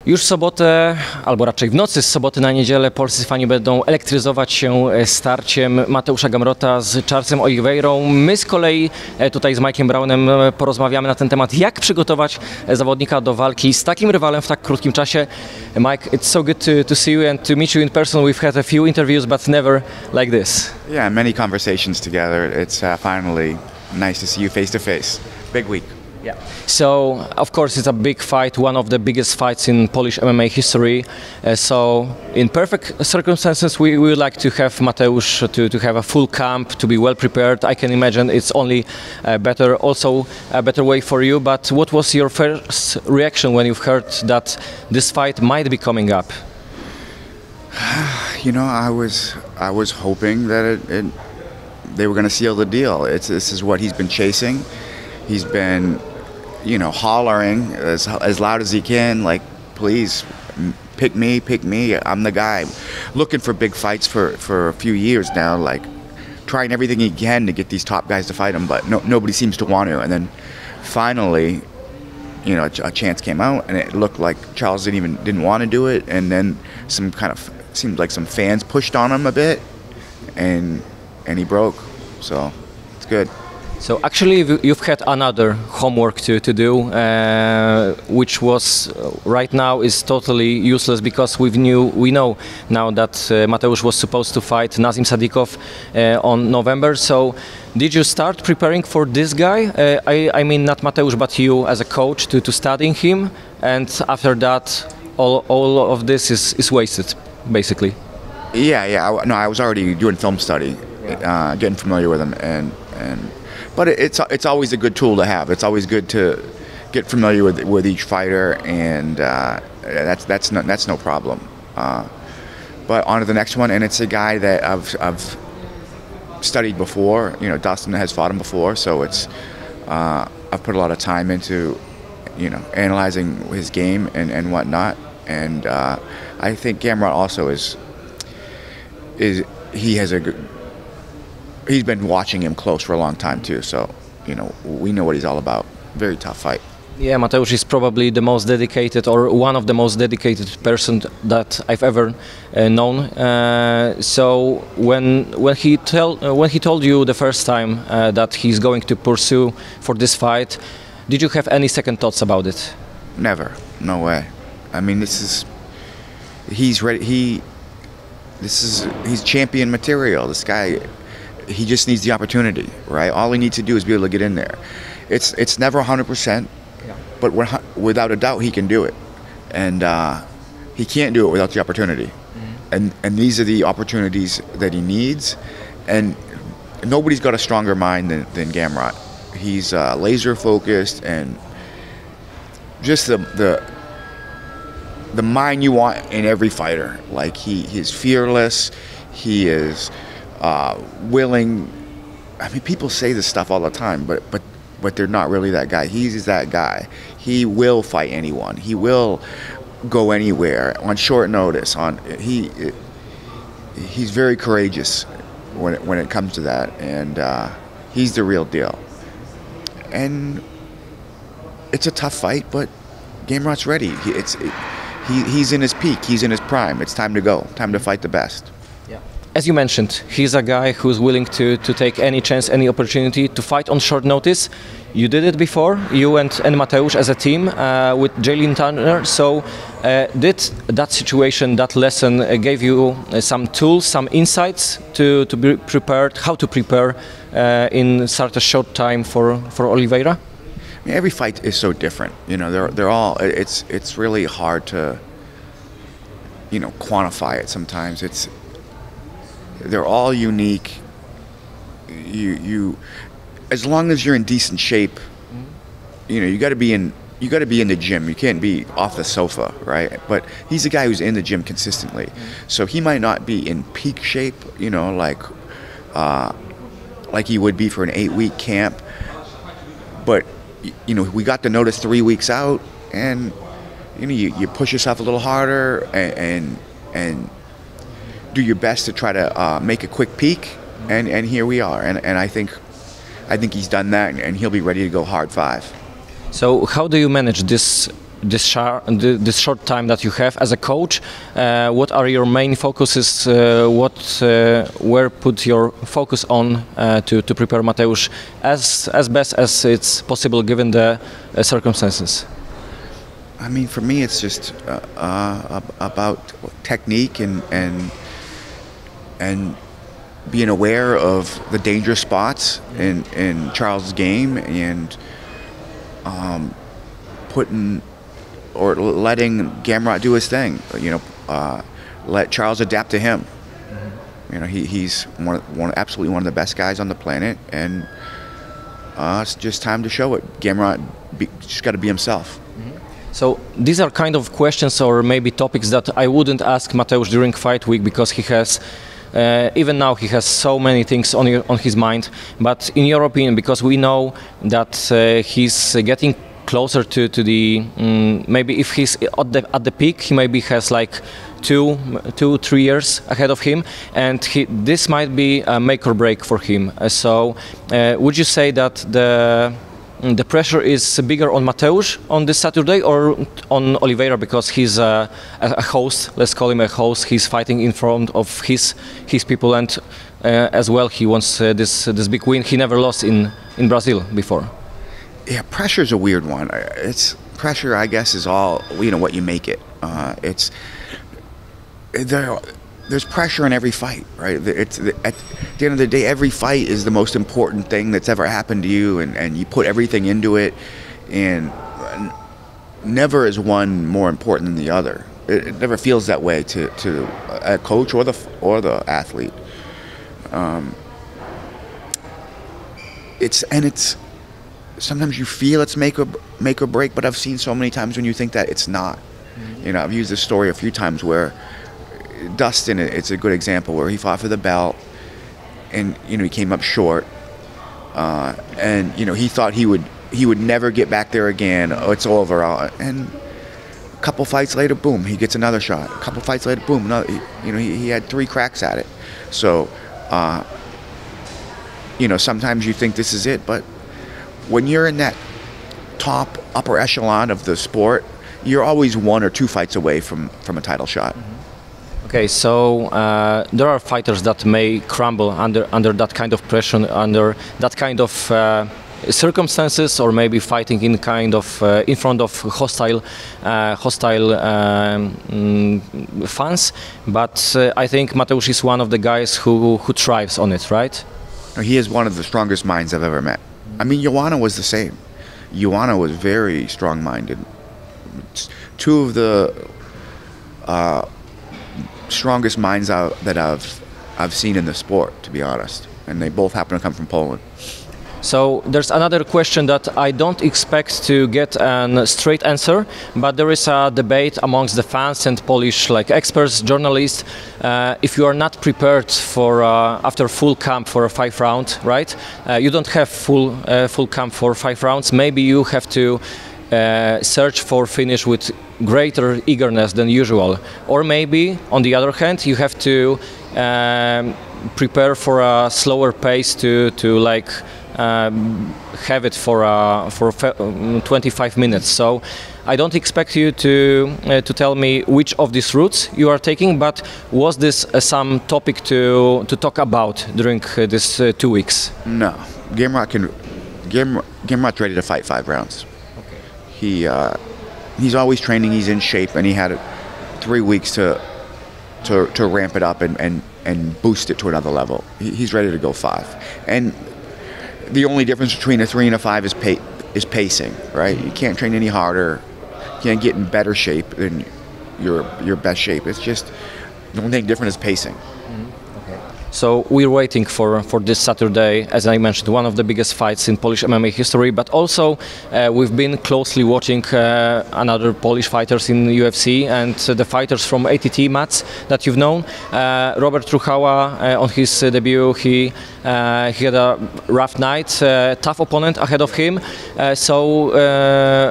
Już w sobotę, albo raczej w nocy z soboty na niedzielę polscy fani będą elektryzować się starciem Mateusza Gamrota z Charlesem Oliveirą. My z kolei tutaj z Mike'iem Brownem porozmawiamy na ten temat, jak przygotować zawodnika do walki z takim rywalem w tak krótkim czasie. Mike, it's so good to see you and to meet you in person. We've had a few interviews, but never like this. Yeah, many conversations together. It's finally nice to see you face to face. Big week. Yeah. So, of course, it's a big fight, one of the biggest fights in Polish MMA history. So, in perfect circumstances, we would like to have Mateusz to have a full camp, to be well prepared. I can imagine it's only better, also a better way for you. But what was your first reaction when you've heard that this fight might be coming up? You know, I was hoping that they were going to seal the deal. This is what he's been chasing. He's been, you know, hollering as loud as he can, like, please, pick me, I'm the guy. Looking for big fights for a few years now, like, trying everything he can to get these top guys to fight him, but nobody seems to want to. And then finally, you know, a chance came out, and it looked like Charles didn't want to do it, and then seemed like some fans pushed on him a bit, and he broke, so it's good. So actually you've had another homework to do, which was right now is totally useless because we know now that Mateusz was supposed to fight Nazim Sadikov on November. So did you start preparing for this guy? I mean not Mateusz but you as a coach to studying him, and after that all of this is wasted basically. Yeah. No, I was already doing film study, getting familiar with him, and but it's always a good tool to have. It's always good to get familiar with each fighter, and that's no problem. But on to the next one, and it's a guy that I've studied before. You know, Dustin has fought him before, so it's I've put a lot of time into, you know, analyzing his game and whatnot. And I think Gamrot also he's been watching him close for a long time too, so, you know, we know what he's all about. Very tough fight. Yeah, Mateusz is probably the most dedicated, or one of the most dedicated person that I've ever known. So when he told you the first time that he's going to pursue for this fight, did you have any second thoughts about it? Never. No way. I mean, he's ready. He's champion material. This guy. He just needs the opportunity, right? All he needs to do is be able to get in there. It's never 100%, but without a doubt he can do it, and he can't do it without the opportunity. And these are the opportunities that he needs, and nobody's got a stronger mind than Gamrot. He's laser focused, and just the mind you want in every fighter. Like he's fearless. He is willing. I mean, people say this stuff all the time, but they're not really that guy. He's that guy. He will fight anyone. He will go anywhere on short notice. He's very courageous when it comes to that, and he's the real deal. And it's a tough fight, but Gamrot's ready. He's in his peak. He's in his prime. It's time to go. Time to fight the best. As you mentioned, he's a guy who's willing to take any chance, any opportunity to fight on short notice. You did it before, you and Mateusz as a team with Jalin Turner. So did that situation, that lesson gave you some tools, some insights to be prepared, how to prepare in such a short time for Oliveira? I mean, every fight is so different. You know, they're all. It's really hard to, you know, quantify it sometimes. They're all unique. You as long as you're in decent shape, you know, you got to be in the gym. You can't be off the sofa, right? But he's a guy who's in the gym consistently. So he might not be in peak shape, you know, like he would be for an 8-week camp. But you know, we got to notice 3 weeks out, and you know, you push yourself a little harder and do your best to try to make a quick peak, and here we are, and I think he's done that, and he'll be ready to go hard 5. So how do you manage this this short time that you have as a coach, what are your main focuses? Where put your focus on to prepare Mateusz as best as it's possible given the circumstances? I mean, for me, it's just about technique and being aware of the dangerous spots in Charles' game and putting or letting Gamrot do his thing. Let Charles adapt to him. He's absolutely one of the best guys on the planet, and it's just time to show it. Gamrot just got to be himself. So these are kind of questions or maybe topics that I wouldn't ask Mateusz during fight week because he has, even now he has so many things on his mind. But in your opinion, because we know that he's getting closer to the, maybe if he's at the peak, he maybe has like 2-3 years ahead of him, and this might be a make or break for him. So would you say that the pressure is bigger on Mateusz on this Saturday or on Oliveira because he's a host, let's call him a host, he's fighting in front of his people, and as well he wants this big win. He never lost in Brazil before. Yeah, pressure's a weird one. It's pressure, I guess, is all what you make it. There's pressure in every fight, right? At the end of the day, every fight is the most important thing that's ever happened to you, and you put everything into it, and never is one more important than the other. It never feels that way to a coach or the athlete. It's sometimes you feel it's make or break, but I've seen so many times when you think that it's not. I've used this story a few times where Dustin, it's a good example where he fought for the belt, and he came up short, and he thought he would never get back there again. Oh, it's over. And a couple fights later, boom, he gets another shot. A couple fights later, boom, another. He had 3 cracks at it. So, sometimes you think this is it, but when you're in that upper echelon of the sport, you're always 1 or 2 fights away from a title shot. Okay, so there are fighters that may crumble under that kind of pressure, under that kind of circumstances, or maybe fighting in in front of hostile fans. But I think Mateusz is one of the guys who thrives on it, right? He is one of the strongest minds I've ever met. I mean, Joanna was the same. Joanna was very strong-minded. 2 of the strongest minds that I've seen in the sport, to be honest, and they both happen to come from Poland. So there's another question that I don't expect to get a straight answer, but there is a debate amongst the fans and Polish experts, journalists. If you are not prepared for after full camp for a 5 round, right? You don't have full camp for 5 rounds. Maybe you have to search for finish with greater eagerness than usual, or maybe on the other hand you have to prepare for a slower pace to have it for 25 minutes. So I don't expect you to tell me which of these routes you are taking, but was this some topic to talk about during this 2 weeks? No, Gamrot's ready to fight 5 rounds. He's always training. He's in shape, and he had 3 weeks to ramp it up and boost it to another level. He's ready to go 5. And the only difference between a 3 and a 5 is pacing, right? You can't train any harder. You can't get in better shape than your best shape. It's just the only thing different is pacing. So we're waiting for this Saturday, as I mentioned, one of the biggest fights in Polish MMA history, but also we've been closely watching another Polish fighters in the UFC and the fighters from ATT mats that you've known. Robert Truchała, on his debut, he had a rough night, tough opponent ahead of him. So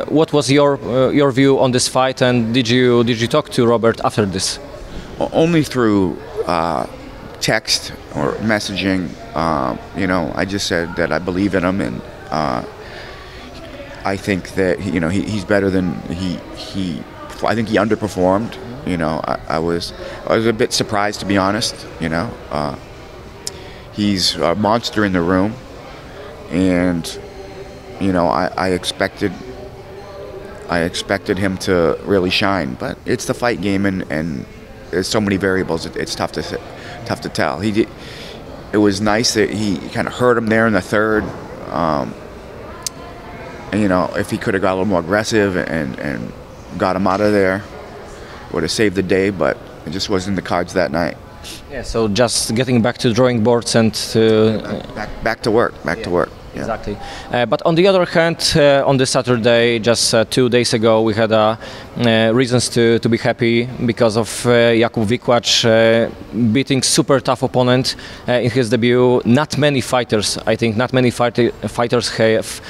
what was your view on this fight, and did you talk to Robert after this? Only through text or messaging. I just said that I believe in him, and I think that he's better than he. I think he underperformed. I was a bit surprised, to be honest. He's a monster in the room, and I expected him to really shine. But it's the fight game, and there's so many variables. It's tough to tell. It was nice that he kind of hurt him there in the third. And if he could have got a little more aggressive and got him out of there, would have saved the day. But it just wasn't in the cards that night. Yeah. So just getting back to drawing boards and back to work. Back to work. Yeah. Exactly. But on the other hand, on this Saturday, just 2 days ago, we had reasons to be happy because of Jakub Wikłacz beating super tough opponent in his debut. Not many fighters, I think, fighters have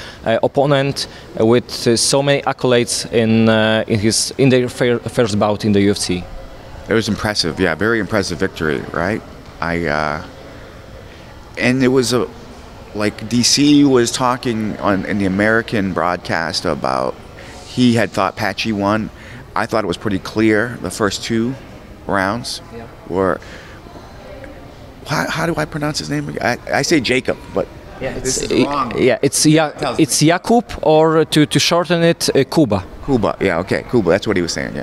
opponent with so many accolades in their first bout in the UFC. It was impressive. Yeah, very impressive victory, right? And it was like DC was talking in the American broadcast about he had thought Patchy won. I thought it was pretty clear. The first 2 rounds were. How do I pronounce his name? I say Jacob, but this is wrong. Yeah, it's Jakub, or to shorten it, Kuba. Kuba, yeah, okay, Kuba. That's what he was saying.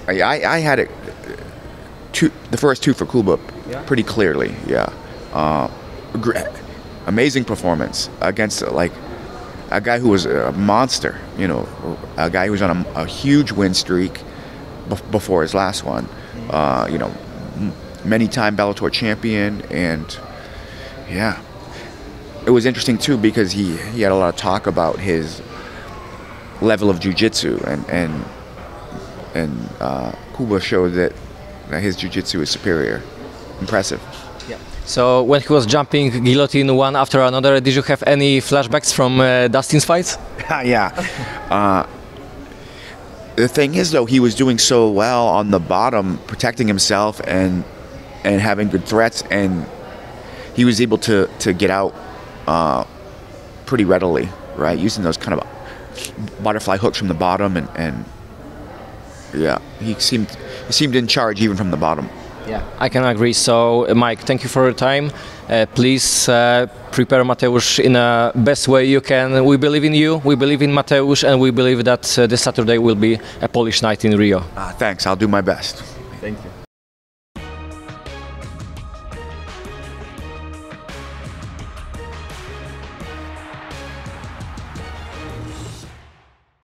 Yeah, I had it. The first 2 for Kuba, pretty clearly. Yeah. Amazing performance against a guy who was a monster, a guy who was on a huge win streak before his last one, many-time Bellator champion, and yeah, it was interesting too because he had a lot of talk about his level of jiu-jitsu, and Kuba showed that his jiu-jitsu is superior, impressive. So when he was jumping guillotine one after another, did you have any flashbacks from Dustin's fights? Yeah. The thing is, though, he was doing so well on the bottom, protecting himself and having good threats, and he was able to get out pretty readily, right? Using those kind of butterfly hooks from the bottom, and yeah, he seemed in charge even from the bottom. Yeah, I can agree. So, Mike, thank you for your time. Please prepare Mateusz in the best way you can. We believe in you, we believe in Mateusz, and we believe that this Saturday will be a Polish night in Rio. Thanks, I'll do my best. Thank you.